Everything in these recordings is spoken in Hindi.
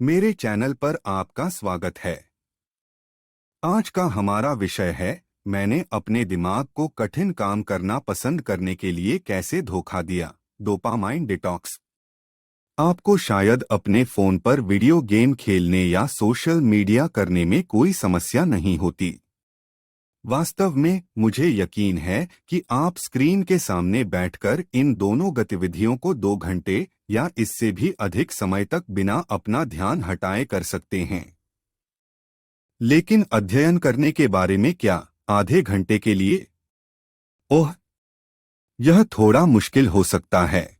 मेरे चैनल पर आपका स्वागत है। आज का हमारा विषय है मैंने अपने दिमाग को कठिन काम करना पसंद करने के लिए कैसे धोखा दिया। Dopamine detox. आपको शायद अपने फोन पर वीडियो गेम खेलने या सोशल मीडिया करने में कोई समस्या नहीं होती। वास्तव में मुझे यकीन है कि आप स्क्रीन के सामने बैठकर इन दोनों गतिविधियों को 2 घंटे या इससे भी अधिक समय तक बिना अपना ध्यान हटाए कर सकते हैं। लेकिन अध्ययन करने के बारे में क्या, आधे घंटे के लिए? ओह, यह थोड़ा मुश्किल हो सकता है।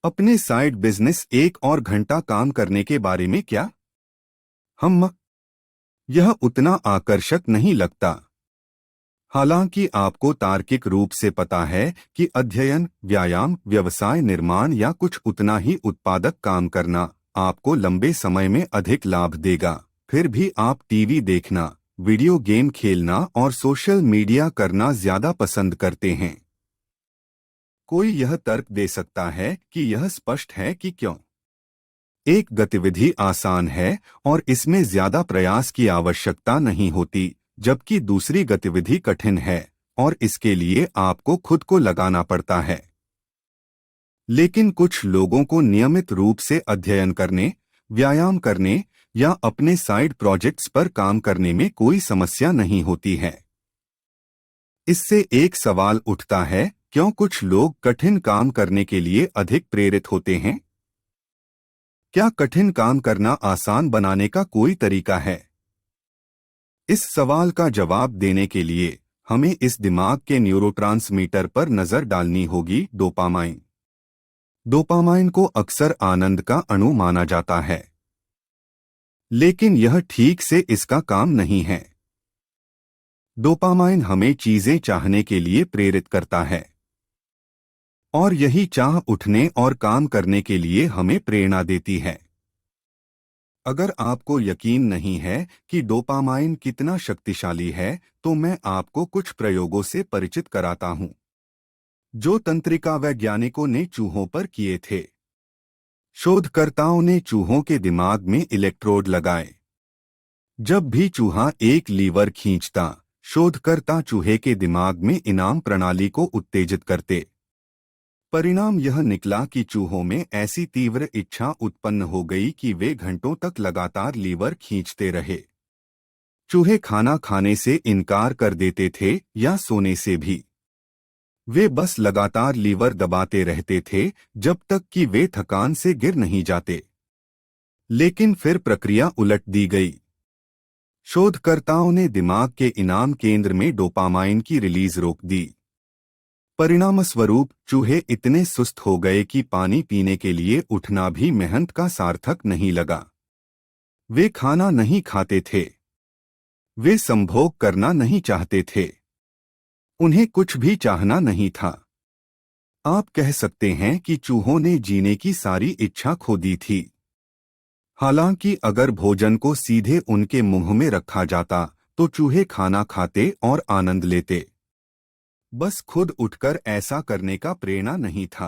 अपने साइड बिजनेस 1 और घंटा काम करने के बारे में क्या? यह उतना आकर्षक नहीं लगता। हालांकि आपको तार्किक रूप से पता है कि अध्ययन, व्यायाम, व्यवसाय निर्माण या कुछ उतना ही उत्पादक काम करना आपको लंबे समय में अधिक लाभ देगा, फिर भी आप टीवी देखना, वीडियो गेम खेलना और सोशल मीडिया करना ज्यादा पसंद करते हैं। कोई यह तर्क दे सकता है कि यह स्पष्ट है कि क्यों। एक गतिविधि आसान है और इसमें ज्यादा प्रयास की आवश्यकता नहीं होती, जबकि दूसरी गतिविधि कठिन है और इसके लिए आपको खुद को लगाना पड़ता है। लेकिन कुछ लोगों को नियमित रूप से अध्ययन करने, व्यायाम करने या अपने साइड प्रोजेक्ट्स पर काम करने में कोई समस्या नहीं होती है। इससे एक सवाल उठता है, क्यों कुछ लोग कठिन काम करने के लिए अधिक प्रेरित होते हैं? क्या कठिन काम करना आसान बनाने का कोई तरीका है? इस सवाल का जवाब देने के लिए हमें इस दिमाग के न्यूरोट्रांसमीटर पर नजर डालनी होगी, डोपामाइन। डोपामाइन को अक्सर आनंद का अणु माना जाता है, लेकिन यह ठीक से इसका काम नहीं है। डोपामाइन हमें चीजें चाहने के लिए प्रेरित करता है और यही चाह उठने और काम करने के लिए हमें प्रेरणा देती है। अगर आपको यकीन नहीं है कि डोपामाइन कितना शक्तिशाली है, तो मैं आपको कुछ प्रयोगों से परिचित कराता हूं, जो तंत्रिका वैज्ञानिकों ने चूहों पर किए थे। शोधकर्ताओं ने चूहों के दिमाग में इलेक्ट्रोड लगाए। जब भी चूहा एक लीवर खींचता, शोधकर्ता चूहे के दिमाग में इनाम प्रणाली को उत्तेजित करते। परिणाम यह निकला कि चूहों में ऐसी तीव्र इच्छा उत्पन्न हो गई कि वे घंटों तक लगातार लीवर खींचते रहे। चूहे खाना खाने से इनकार कर देते थे या सोने से भी। वे बस लगातार लीवर दबाते रहते थे जब तक कि वे थकान से गिर नहीं जाते। लेकिन फिर प्रक्रिया उलट दी गई। शोधकर्ताओं ने दिमाग के इनाम केंद्र में डोपामाइन की रिलीज रोक दी। परिणामस्वरूप चूहे इतने सुस्त हो गए कि पानी पीने के लिए उठना भी मेहनत का सार्थक नहीं लगा। वे खाना नहीं खाते थे। वे संभोग करना नहीं चाहते थे। उन्हें कुछ भी चाहना नहीं था। आप कह सकते हैं कि चूहों ने जीने की सारी इच्छा खो दी थी। हालांकि अगर भोजन को सीधे उनके मुंह में रखा जाता, तो चूहे खाना खाते और आनंद लेते। बस खुद उठकर ऐसा करने का प्रेरणा नहीं था।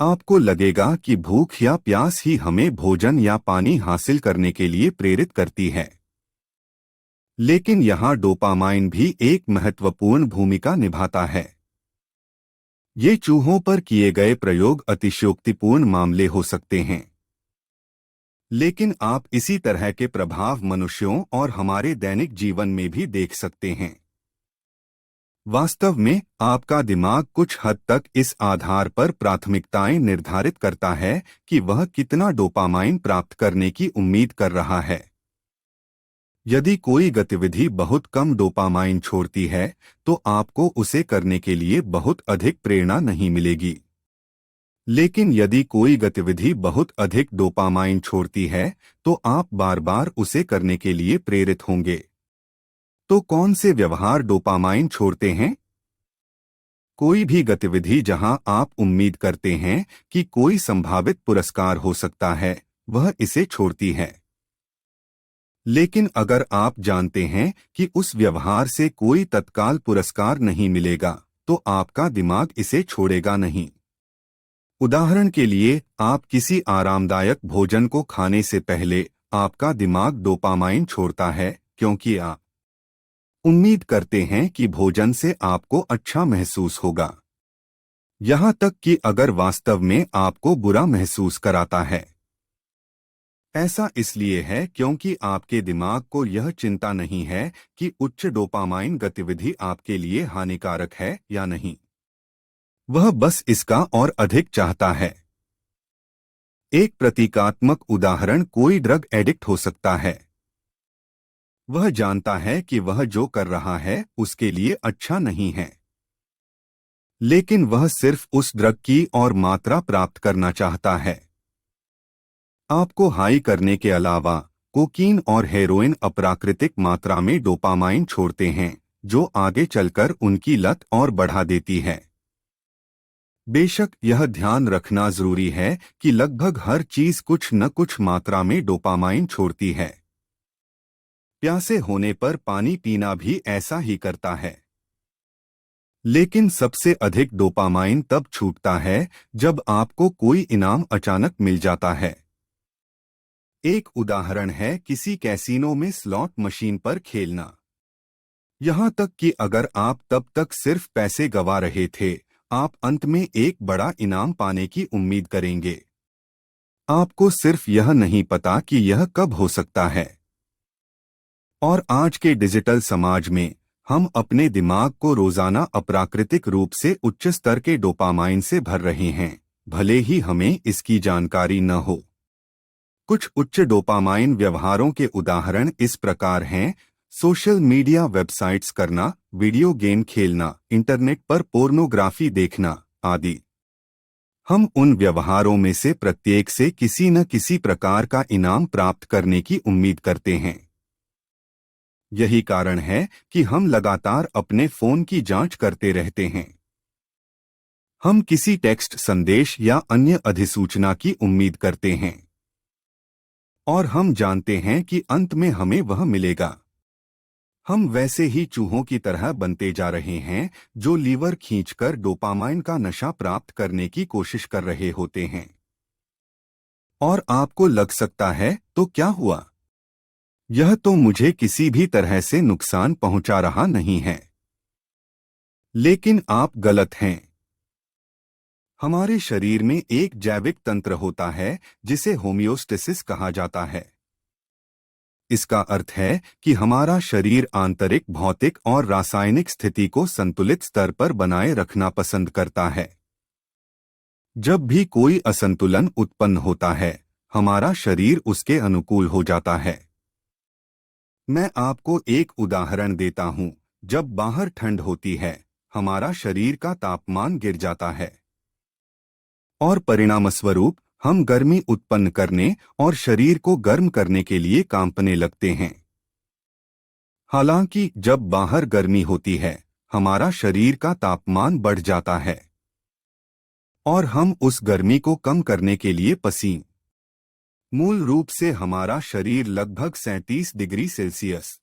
आपको लगेगा कि भूख या प्यास ही हमें भोजन या पानी हासिल करने के लिए प्रेरित करती है। लेकिन यहाँ डोपामाइन भी एक महत्वपूर्ण भूमिका निभाता है। ये चूहों पर किए गए प्रयोग अतिशयोक्तिपूर्ण मामले हो सकते हैं, लेकिन आप इसी तरह के प्रभाव मनुष्यों और हमारे दैनिक जीवन में भी देख सकते हैं। वास्तव में आपका दिमाग कुछ हद तक इस आधार पर प्राथमिकताएं निर्धारित करता है कि वह कितना डोपामाइन प्राप्त करने की उम्मीद कर रहा है। यदि कोई गतिविधि बहुत कम डोपामाइन छोड़ती है, तो आपको उसे करने के लिए बहुत अधिक प्रेरणा नहीं मिलेगी। लेकिन यदि कोई गतिविधि बहुत अधिक डोपामाइन छोड़ती है, तो आप बार बार उसे करने के लिए प्रेरित होंगे। तो कौन से व्यवहार डोपामाइन छोड़ते हैं? कोई भी गतिविधि जहां आप उम्मीद करते हैं कि कोई संभावित पुरस्कार हो सकता है, वह इसे छोड़ती है। लेकिन अगर आप जानते हैं कि उस व्यवहार से कोई तत्काल पुरस्कार नहीं मिलेगा, तो आपका दिमाग इसे छोड़ेगा नहीं। उदाहरण के लिए, आप किसी आरामदायक भोजन को खाने से पहले आपका दिमाग डोपामाइन छोड़ता है क्योंकि आप उम्मीद करते हैं कि भोजन से आपको अच्छा महसूस होगा, यहाँ तक कि अगर वास्तव में आपको बुरा महसूस कराता है। ऐसा इसलिए है क्योंकि आपके दिमाग को यह चिंता नहीं है कि उच्च डोपामाइन गतिविधि आपके लिए हानिकारक है या नहीं। वह बस इसका और अधिक चाहता है। एक प्रतीकात्मक उदाहरण, कोई ड्रग एडिक्ट हो सकता है। वह जानता है कि वह जो कर रहा है उसके लिए अच्छा नहीं है, लेकिन वह सिर्फ उस ड्रग की और मात्रा प्राप्त करना चाहता है। आपको हाई करने के अलावा कोकीन और हेरोइन अप्राकृतिक मात्रा में डोपामाइन छोड़ते हैं, जो आगे चलकर उनकी लत और बढ़ा देती है। बेशक यह ध्यान रखना जरूरी है कि लगभग हर चीज कुछ न कुछ मात्रा में डोपामाइन छोड़ती है। प्यासे होने पर पानी पीना भी ऐसा ही करता है। लेकिन सबसे अधिक डोपामाइन तब छूटता है जब आपको कोई इनाम अचानक मिल जाता है। एक उदाहरण है किसी कैसीनो में स्लॉट मशीन पर खेलना। यहाँ तक कि अगर आप तब तक सिर्फ पैसे गंवा रहे थे, आप अंत में एक बड़ा इनाम पाने की उम्मीद करेंगे। आपको सिर्फ यह नहीं पता कि यह कब हो सकता है। और आज के डिजिटल समाज में हम अपने दिमाग को रोजाना अप्राकृतिक रूप से उच्च स्तर के डोपामाइन से भर रहे हैं, भले ही हमें इसकी जानकारी न हो। कुछ उच्च डोपामाइन व्यवहारों के उदाहरण इस प्रकार हैं: सोशल मीडिया वेबसाइट्स करना, वीडियो गेम खेलना, इंटरनेट पर पोर्नोग्राफी देखना आदि। हम उन व्यवहारों में से प्रत्येक से किसी न किसी प्रकार का इनाम प्राप्त करने की उम्मीद करते हैं। यही कारण है कि हम लगातार अपने फोन की जांच करते रहते हैं। हम किसी टेक्स्ट संदेश या अन्य अधिसूचना की उम्मीद करते हैं, और हम जानते हैं कि अंत में हमें वह मिलेगा। हम वैसे ही चूहों की तरह बनते जा रहे हैं जो लीवर खींचकर डोपामाइन का नशा प्राप्त करने की कोशिश कर रहे होते हैं। और आपको लग सकता है, तो क्या हुआ? यह तो मुझे किसी भी तरह से नुकसान पहुंचा रहा नहीं है। लेकिन आप गलत हैं। हमारे शरीर में एक जैविक तंत्र होता है जिसे होमियोस्टेसिस कहा जाता है। इसका अर्थ है कि हमारा शरीर आंतरिक भौतिक और रासायनिक स्थिति को संतुलित स्तर पर बनाए रखना पसंद करता है। जब भी कोई असंतुलन उत्पन्न होता है, हमारा शरीर उसके अनुकूल हो जाता है। मैं आपको एक उदाहरण देता हूं। जब बाहर ठंड होती है, हमारा शरीर का तापमान गिर जाता है, और परिणामस्वरूप हम गर्मी उत्पन्न करने और शरीर को गर्म करने के लिए कांपने लगते हैं। हालांकि जब बाहर गर्मी होती है, हमारा शरीर का तापमान बढ़ जाता है, और हम उस गर्मी को कम करने के लिए पसीने। मूल रूप से हमारा शरीर लगभग 37 डिग्री सेल्सियस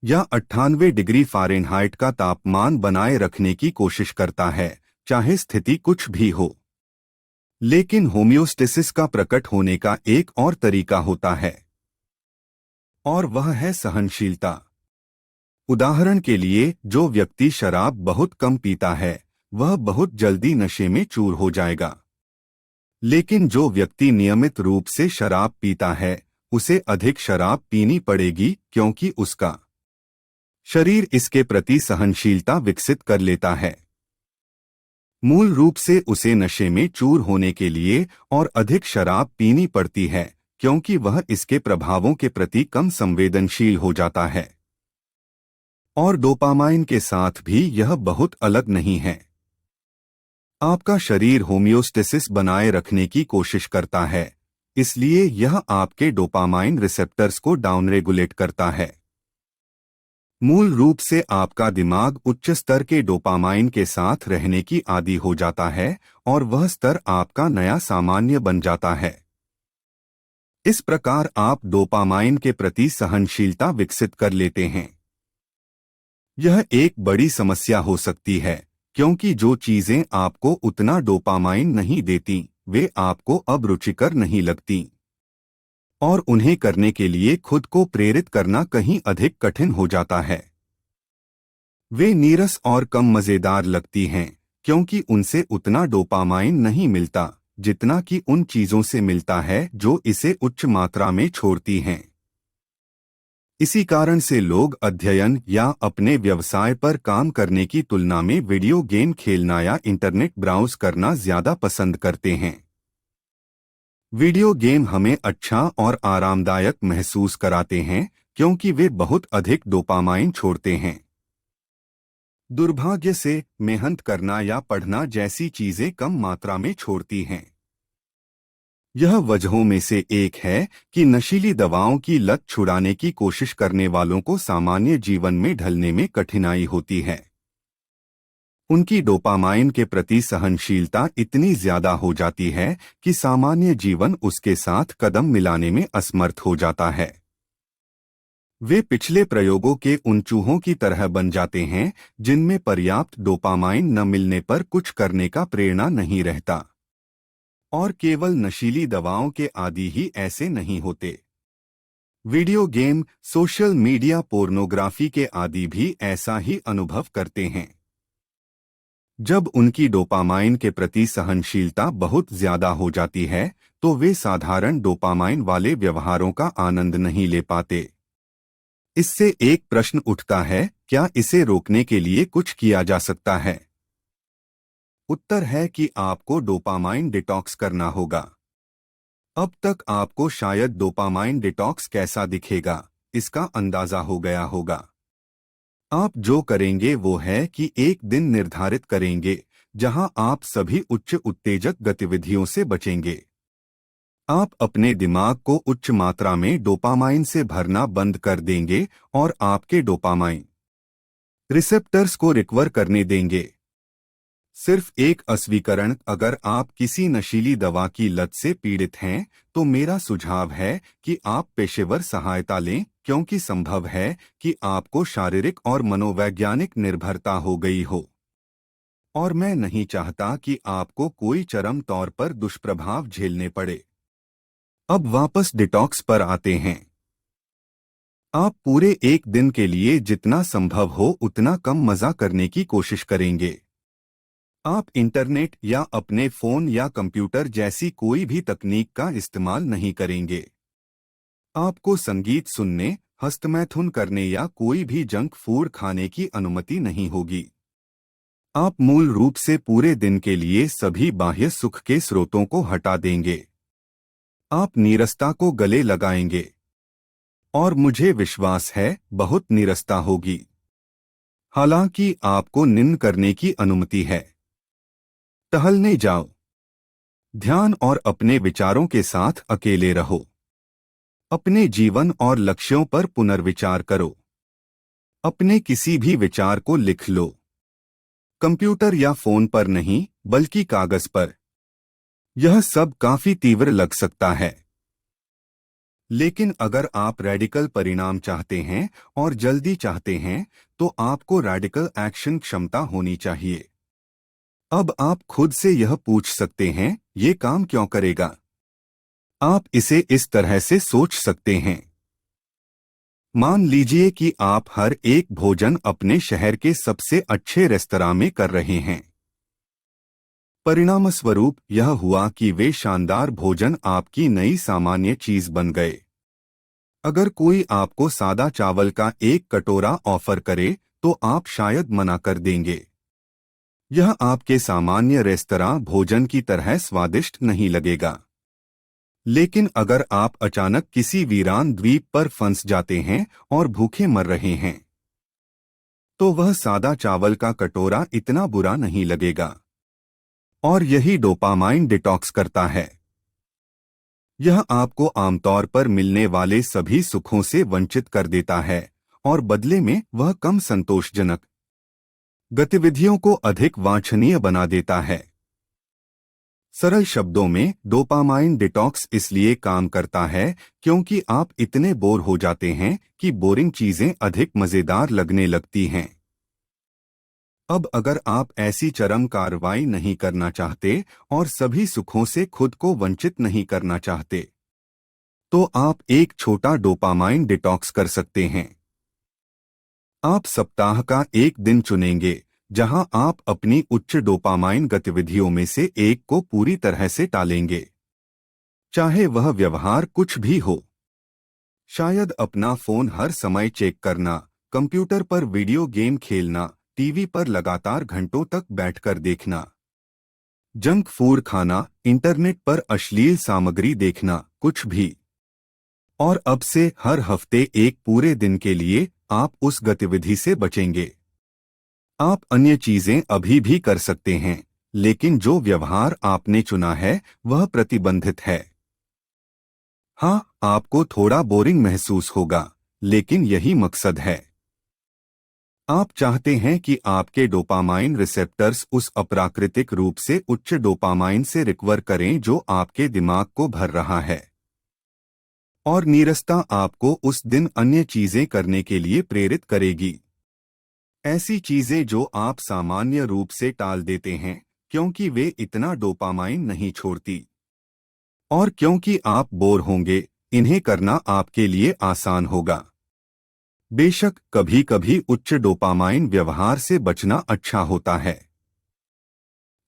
या 98 डिग्री फ़ारेनहाइट का तापमान बनाए रखने की कोशिश करता है, चाहे स्थिति कुछ भी हो। लेकिन होमियोस्टेसिस का प्रकट होने का एक और तरीका होता है, और वह है सहनशीलता। उदाहरण के लिए, जो व्यक्ति शराब बहुत कम पीता है, वह बहुत जल्दी नशे में चूर हो जाएगा। लेकिन जो व्यक्ति नियमित रूप से शराब पीता है, उसे अधिक शराब पीनी पड़ेगी क्योंकि उसका शरीर इसके प्रति सहनशीलता विकसित कर लेता है। मूल रूप से उसे नशे में चूर होने के लिए और अधिक शराब पीनी पड़ती है क्योंकि वह इसके प्रभावों के प्रति कम संवेदनशील हो जाता है। और डोपामाइन के साथ भी यह बहुत अलग नहीं है। आपका शरीर होमियोस्टेसिस बनाए रखने की कोशिश करता है, इसलिए यह आपके डोपामाइन रिसेप्टर्स को डाउनरेगुलेट करता है। मूल रूप से आपका दिमाग उच्च स्तर के डोपामाइन के साथ रहने की आदी हो जाता है और वह स्तर आपका नया सामान्य बन जाता है। इस प्रकार आप डोपामाइन के प्रति सहनशीलता विकसित कर लेते हैं। यह एक बड़ी समस्या हो सकती है क्योंकि जो चीजें आपको उतना डोपामाइन नहीं देती वे आपको अब रुचिकर नहीं लगती और उन्हें करने के लिए खुद को प्रेरित करना कहीं अधिक कठिन हो जाता है। वे नीरस और कम मजेदार लगती हैं क्योंकि उनसे उतना डोपामाइन नहीं मिलता जितना कि उन चीजों से मिलता है जो इसे उच्च मात्रा में छोड़ती हैं। इसी कारण से लोग अध्ययन या अपने व्यवसाय पर काम करने की तुलना में वीडियो गेम खेलना या इंटरनेट ब्राउज करना ज्यादा पसंद करते हैं। वीडियो गेम हमें अच्छा और आरामदायक महसूस कराते हैं क्योंकि वे बहुत अधिक डोपामाइन छोड़ते हैं। दुर्भाग्य से मेहनत करना या पढ़ना जैसी चीजें कम मात्रा में छोड़ती हैं। यह वजहों में से एक है कि नशीली दवाओं की लत छुड़ाने की कोशिश करने वालों को सामान्य जीवन में ढलने में कठिनाई होती है। उनकी डोपामाइन के प्रति सहनशीलता इतनी ज्यादा हो जाती है कि सामान्य जीवन उसके साथ कदम मिलाने में असमर्थ हो जाता है। वे पिछले प्रयोगों के उन चूहों की तरह बन जाते हैं जिनमें पर्याप्त डोपामाइन न मिलने पर कुछ करने का प्रेरणा नहीं रहता। और केवल नशीली दवाओं के आदी ही ऐसे नहीं होते। Video game, social media, pornography के आदी भी ऐसा ही अनुभव करते हैं। जब उनकी डोपामाइन के प्रति सहनशीलता बहुत ज्यादा हो जाती है तो वे साधारण डोपामाइन वाले व्यवहारों का आनंद नहीं ले पाते। इससे एक प्रश्न उठता है, क्या इसे रोकने के लिए कुछ किया जा सकता है? उत्तर है कि आपको डोपामाइन डिटॉक्स करना होगा। अब तक आपको शायद डोपामाइन डिटॉक्स कैसा दिखेगा इसका अंदाजा हो गया होगा। आप जो करेंगे वो है कि एक दिन निर्धारित करेंगे जहां आप सभी उच्च उत्तेजक गतिविधियों से बचेंगे। आप अपने दिमाग को उच्च मात्रा में डोपामाइन से भरना बंद कर देंगे और आपके डोपामाइन रिसेप्टर्स को रिकवर करने देंगे। सिर्फ एक अस्वीकरण, अगर आप किसी नशीली दवा की लत से पीड़ित हैं तो मेरा सुझाव है कि आप पेशेवर सहायता लें क्योंकि संभव है कि आपको शारीरिक और मनोवैज्ञानिक निर्भरता हो गई हो और मैं नहीं चाहता कि आपको कोई चरम तौर पर दुष्प्रभाव झेलने पड़े। अब वापस डिटॉक्स पर आते हैं। आप पूरे एक दिन के लिए जितना संभव हो उतना कम मजा करने की कोशिश करेंगे। आप इंटरनेट या अपने फोन या कंप्यूटर जैसी कोई भी तकनीक का इस्तेमाल नहीं करेंगे। आपको संगीत सुनने, हस्तमैथुन करने या कोई भी जंक फूड खाने की अनुमति नहीं होगी। आप मूल रूप से पूरे दिन के लिए सभी बाह्य सुख के स्रोतों को हटा देंगे। आप नीरसता को गले लगाएंगे और मुझे विश्वास है बहुत नीरसता होगी। हालांकि आपको निंद करने की अनुमति है। टहलने जाओ, ध्यान और अपने विचारों के साथ अकेले रहो। अपने जीवन और लक्ष्यों पर पुनर्विचार करो। अपने किसी भी विचार को लिख लो, कंप्यूटर या फोन पर नहीं बल्कि कागज पर। यह सब काफी तीव्र लग सकता है, लेकिन अगर आप रेडिकल परिणाम चाहते हैं और जल्दी चाहते हैं तो आपको रेडिकल एक्शन क्षमता होनी चाहिए। अब आप खुद से यह पूछ सकते हैं, ये काम क्यों करेगा? आप इसे इस तरह से सोच सकते हैं। मान लीजिए कि आप हर एक भोजन अपने शहर के सबसे अच्छे रेस्तरां में कर रहे हैं। परिणामस्वरूप यह हुआ कि वे शानदार भोजन आपकी नई सामान्य चीज बन गए। अगर कोई आपको सादा चावल का एक कटोरा ऑफर करे तो आप शायद मना कर देंगे। यह आपके सामान्य रेस्तरां भोजन की तरह स्वादिष्ट नहीं लगेगा। लेकिन अगर आप अचानक किसी वीरान द्वीप पर फंस जाते हैं और भूखे मर रहे हैं तो वह सादा चावल का कटोरा इतना बुरा नहीं लगेगा। और यही डोपामाइन डिटॉक्स करता है। यह आपको आमतौर पर मिलने वाले सभी सुखों से वंचित कर देता है और बदले में वह कम संतोषजनक गतिविधियों को अधिक वांछनीय बना देता है। सरल शब्दों में, डोपामाइन डिटॉक्स इसलिए काम करता है क्योंकि आप इतने बोर हो जाते हैं कि बोरिंग चीजें अधिक मजेदार लगने लगती हैं। अब अगर आप ऐसी चरम कार्रवाई नहीं करना चाहते और सभी सुखों से खुद को वंचित नहीं करना चाहते, तो आप एक छोटा डोपामाइन डिटॉक्स कर सकते हैं। आप सप्ताह का एक दिन चुनेंगे जहां आप अपनी उच्च डोपामाइन गतिविधियों में से एक को पूरी तरह से टालेंगे, चाहे वह व्यवहार कुछ भी हो। शायद अपना फोन हर समय चेक करना, कंप्यूटर पर वीडियो गेम खेलना, टीवी पर लगातार घंटों तक बैठकर देखना, जंक फूड खाना, इंटरनेट पर अश्लील सामग्री देखना, कुछ भी। और अब से हर हफ्ते एक पूरे दिन के लिए आप उस गतिविधि से बचेंगे। आप अन्य चीजें अभी भी कर सकते हैं, लेकिन जो व्यवहार आपने चुना है वह प्रतिबंधित है। हाँ, आपको थोड़ा बोरिंग महसूस होगा, लेकिन यही मकसद है। आप चाहते हैं कि आपके डोपामाइन रिसेप्टर्स उस अप्राकृतिक रूप से उच्च डोपामाइन से रिकवर करें जो आपके दिमाग को भर रहा है। और नीरसता आपको उस दिन अन्य चीजें करने के लिए प्रेरित करेगी। ऐसी चीजें जो आप सामान्य रूप से टाल देते हैं क्योंकि वे इतना डोपामाइन नहीं छोड़ती। और क्योंकि आप बोर होंगे, इन्हें करना आपके लिए आसान होगा। बेशक कभी कभी उच्च डोपामाइन व्यवहार से बचना अच्छा होता है,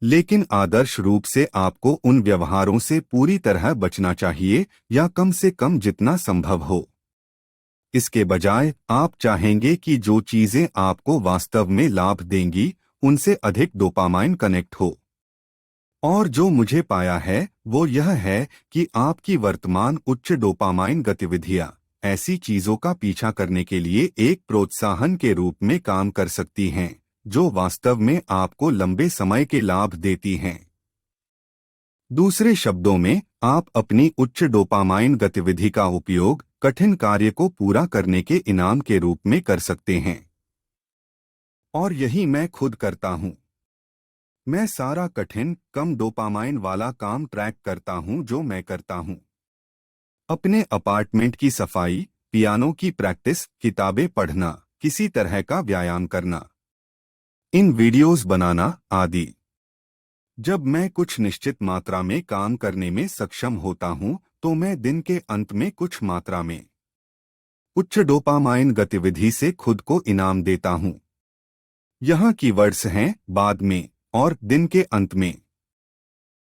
लेकिन आदर्श रूप से आपको उन व्यवहारों से पूरी तरह बचना चाहिए, या कम से कम जितना संभव हो। इसके बजाय आप चाहेंगे कि जो चीजें आपको वास्तव में लाभ देंगी उनसे अधिक डोपामाइन कनेक्ट हो। और जो मुझे पाया है वो यह है कि आपकी वर्तमान उच्च डोपामाइन गतिविधियां ऐसी चीजों का पीछा करने के लिए एक प्रोत्साहन के रूप में काम कर सकती हैं जो वास्तव में आपको लंबे समय के लाभ देती हैं। दूसरे शब्दों में, आप अपनी उच्च डोपामाइन गतिविधि का उपयोग कठिन कार्य को पूरा करने के इनाम के रूप में कर सकते हैं। और यही मैं खुद करता हूँ। मैं सारा कठिन, कम डोपामाइन वाला काम ट्रैक करता हूँ जो मैं करता हूँ। अपने अपार्टमेंट की सफाई, पियानो की प्रैक्टिस, किताबें पढ़ना, किसी तरह का व्यायाम करना, इन वीडियोस बनाना आदि। जब मैं कुछ निश्चित मात्रा में काम करने में सक्षम होता हूँ तो मैं दिन के अंत में कुछ मात्रा में उच्च डोपामाइन गतिविधि से खुद को इनाम देता हूँ। यहाँ कीवर्ड्स हैं बाद में और दिन के अंत में।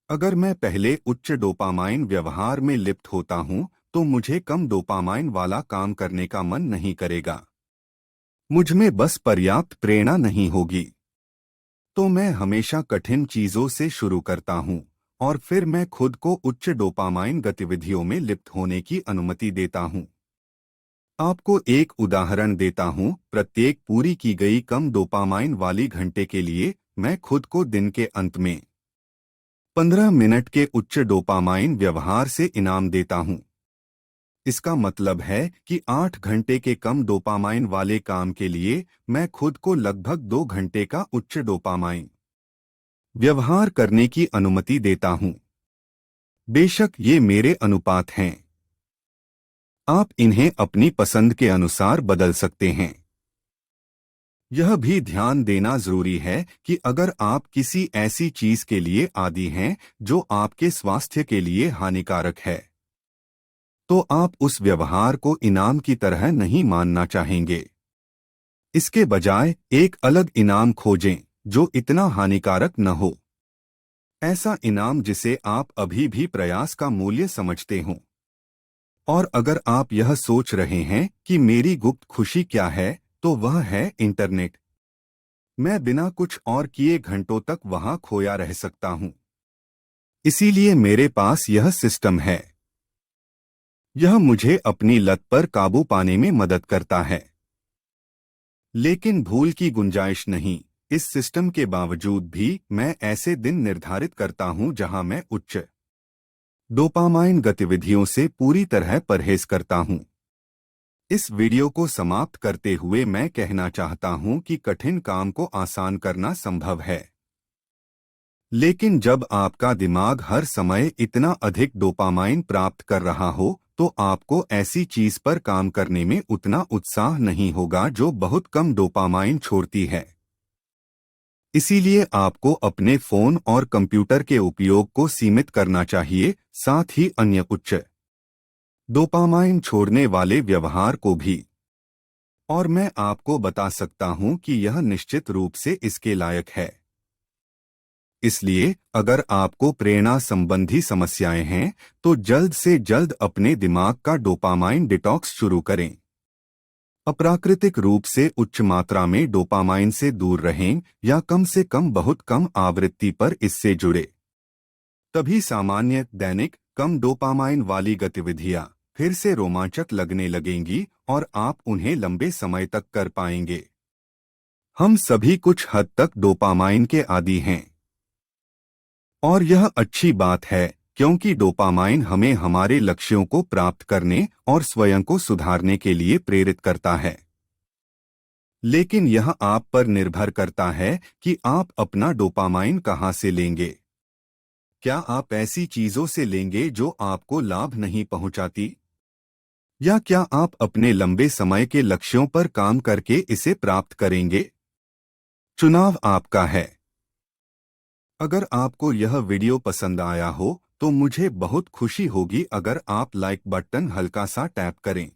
अगर मैं पहले उच्च डोपामाइन व्यवहार में लिप्त होता हूँ तो मुझे कम डोपामाइन वाला काम करने का मन नहीं करेगा। मुझ में बस पर्याप्त प्रेरणा नहीं होगी। तो मैं हमेशा कठिन चीजों से शुरू करता हूँ और फिर मैं खुद को उच्च डोपामाइन गतिविधियों में लिप्त होने की अनुमति देता हूँ। आपको एक उदाहरण देता हूँ। प्रत्येक पूरी की गई कम डोपामाइन वाली घंटे के लिए मैं खुद को दिन के अंत में 15 मिनट के उच्च डोपामाइन व्यवहार से इनाम देता हूँ। इसका मतलब है कि 8 घंटे के कम डोपामाइन वाले काम के लिए मैं खुद को लगभग 2 घंटे का उच्च डोपामाइन व्यवहार करने की अनुमति देता हूँ। बेशक ये मेरे अनुपात हैं। आप इन्हें अपनी पसंद के अनुसार बदल सकते हैं। यह भी ध्यान देना जरूरी है कि अगर आप किसी ऐसी चीज के लिए आदी हैं जो आपके स्वास्थ्य के लिए हानिकारक है, तो आप उस व्यवहार को इनाम की तरह नहीं मानना चाहेंगे। इसके बजाय एक अलग इनाम खोजें जो इतना हानिकारक न हो। ऐसा इनाम जिसे आप अभी भी प्रयास का मूल्य समझते हों। और अगर आप यह सोच रहे हैं कि मेरी गुप्त खुशी क्या है, तो वह है इंटरनेट। मैं बिना कुछ और किए घंटों तक वहां खोया रह सकता हूं। इसीलिए मेरे पास यह सिस्टम है। यह मुझे अपनी लत पर काबू पाने में मदद करता है। लेकिन भूल की गुंजाइश नहीं। इस सिस्टम के बावजूद भी मैं ऐसे दिन निर्धारित करता हूं जहां मैं उच्च डोपामाइन गतिविधियों से पूरी तरह परहेज करता हूं। इस वीडियो को समाप्त करते हुए मैं कहना चाहता हूं कि कठिन काम को आसान करना संभव है, लेकिन जब आपका दिमाग हर समय इतना अधिक डोपामाइन प्राप्त कर रहा हो तो आपको ऐसी चीज पर काम करने में उतना उत्साह नहीं होगा जो बहुत कम डोपामाइन छोड़ती है। इसीलिए आपको अपने फोन और कंप्यूटर के उपयोग को सीमित करना चाहिए, साथ ही अन्य उच्च डोपामाइन छोड़ने वाले व्यवहार को भी। और मैं आपको बता सकता हूं कि यह निश्चित रूप से इसके लायक है। इसलिए अगर आपको प्रेरणा संबंधी समस्याएं हैं तो जल्द से जल्द अपने दिमाग का डोपामाइन डिटॉक्स शुरू करें। अप्राकृतिक रूप से उच्च मात्रा में डोपामाइन से दूर रहें या कम से कम बहुत कम आवृत्ति पर इससे जुड़े। तभी सामान्य दैनिक कम डोपामाइन वाली गतिविधियां फिर से रोमांचक लगने लगेंगी और आप उन्हें लंबे समय तक कर पाएंगे। हम सभी कुछ हद तक डोपामाइन के आदी हैं और यह अच्छी बात है, क्योंकि डोपामाइन हमें हमारे लक्ष्यों को प्राप्त करने और स्वयं को सुधारने के लिए प्रेरित करता है। लेकिन यह आप पर निर्भर करता है कि आप अपना डोपामाइन कहां से लेंगे। क्या आप ऐसी चीजों से लेंगे जो आपको लाभ नहीं पहुंचाती, या क्या आप अपने लंबे समय के लक्ष्यों पर काम करके इसे प्राप्त करेंगे? चुनाव आपका है। अगर आपको यह वीडियो पसंद आया हो तो मुझे बहुत खुशी होगी अगर आप लाइक बटन हल्का सा टैप करें।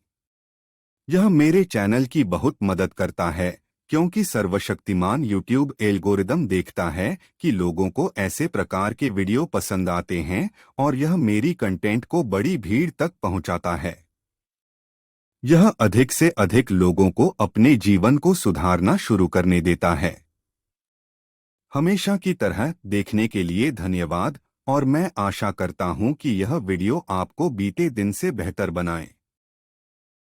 यह मेरे चैनल की बहुत मदद करता है, क्योंकि सर्वशक्तिमान यूट्यूब एल्गोरिदम देखता है कि लोगों को ऐसे प्रकार के वीडियो पसंद आते हैं और यह मेरी कंटेंट को बड़ी भीड़ तक पहुंचाता है। यह अधिक से अधिक लोगों को अपने जीवन को सुधारना शुरू करने देता है। हमेशा की तरह देखने के लिए धन्यवाद और मैं आशा करता हूं कि यह वीडियो आपको बीते दिन से बेहतर बनाए।